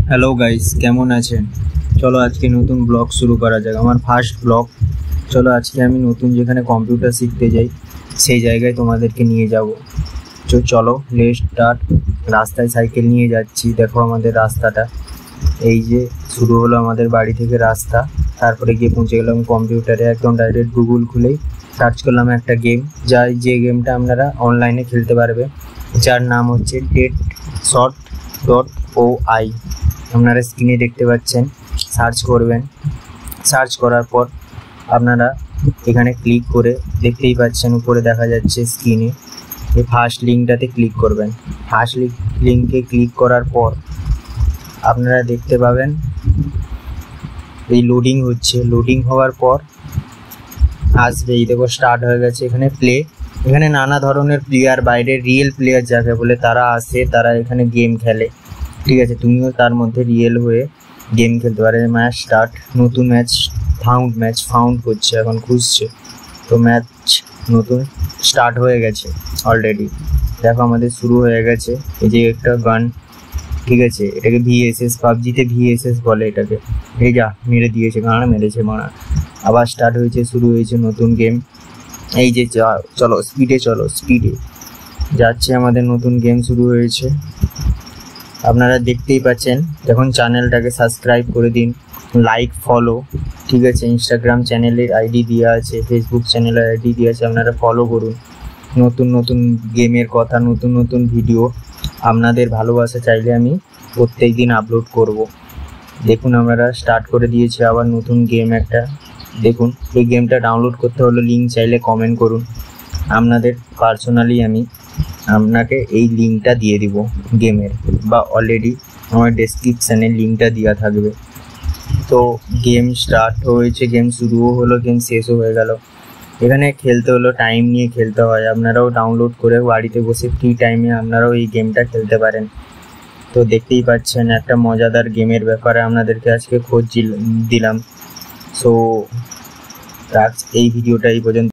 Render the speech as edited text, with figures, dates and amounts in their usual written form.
Hello guys, কেমন আছেন? চলো আজকে নতুন ব্লগ শুরু করা যাক। আমার ফার্স্ট ব্লগ। চলো আজকে আমি নতুন যেখানে কম্পিউটার শিখতে যাই সেই জায়গায় তোমাদেরকে নিয়ে যাব। চলো লেটস স্টার্ট। রাস্তায় সাইকেল নিয়ে যাচ্ছি, দেখো আমাদের রাস্তাটা। এই যে শুরু হলো আমাদের বাড়ি থেকে রাস্তা, তারপরে গিয়ে পৌঁছে গেলাম কম্পিউটারে। একদম ডাইরেক্ট গুগল খুলেই সার্চ করলাম একটা গেম, যে গেমটা আপনারা অনলাইনে খেলতে পারবে, যার নাম হচ্ছে deadshot.oi। আপনারা স্ক্রিনে দেখতে পাচ্ছেন। সার্চ করবেন, সার্চ করার পর আপনারা এখানে ক্লিক করে দেখতেই পাচ্ছেন উপরে দেখা যাচ্ছে স্ক্রিনে এই ফার্স্ট লিঙ্কটাতে ক্লিক করবেন। ফার্স্ট লিঙ্কে ক্লিক করার পর আপনারা দেখতে পাবেন এই লোডিং হচ্ছে। লোডিং হওয়ার পর আসবে, এই দেখো স্টার্ট হয়ে গেছে। এখানে প্লে, এখানে নানা ধরনের প্লেয়ার, বাইরের রিয়েল প্লেয়ার যাকে বলে তারা আসে, তারা এখানে গেম খেলে। ঠিক আছে, তুমিও তার মধ্যে রিয়েল হয়ে গেম খেলতে পারে। ম্যাচ স্টার্ট, নতুন ম্যাচ ফাউন্ড করছে, এখন খুঁজছে। তো ম্যাচ নতুন স্টার্ট হয়ে গেছে অলরেডি। দেখো আমাদের শুরু হয়ে গেছে। এই যে একটা গান, ঠিক আছে, এটাকে ভিএসএস, পাবজিতে ভিএসএস বলে এটাকে। এই যা মেরে দিয়েছে, গান মেরেছে মারা। আবার স্টার্ট হয়েছে, শুরু হয়েছে নতুন গেম। এই যে চলো স্পিডে যাচ্ছে, আমাদের নতুন গেম শুরু হয়েছে। আপনারা দেখতেই পাচ্ছেন। এখন চ্যানেলটাকে সাবস্ক্রাইব করে দিন, লাইক ফলো, ঠিক আছে। ইনস্টাগ্রাম চ্যানেলের আইডি দেওয়া আছে, ফেসবুক চ্যানেলের আইডি দেওয়া আছে, আপনারা ফলো করুন। নতুন নতুন গেমের কথা, নতুন নতুন ভিডিও আপনাদের ভালোবাসা চাইলে আমি প্রত্যেক দিন আপলোড করব। দেখুন আপনারা স্টার্ট করে দিয়েছি আবার নতুন গেম একটা। দেখুন এই গেমটা ডাউনলোড করতে হলে লিঙ্ক চাইলে কমেন্ট করুন, আপনাদের পার্সোনালি আমি আপনাকে এই লিঙ্কটা দিয়ে দিব গেমের, বা অলরেডি আমার ডেসক্রিপশানে লিঙ্কটা দেওয়া থাকবে। তো গেম স্টার্ট হয়েছে, গেম শুরুও হলো, গেম শেষও হয়ে গেল। এখানে খেলতে হলো, টাইম নিয়ে খেলতে হয়। আপনারাও ডাউনলোড করে বাড়িতে বসে ফ্রি টাইমে আপনারাও এই গেমটা খেলতে পারেন। তো দেখতেই পাচ্ছেন একটা মজাদার গেমের ব্যাপারে আপনাদেরকে আজকে খোঁজ দিলাম। সো এই ভিডিওটা এই পর্যন্ত।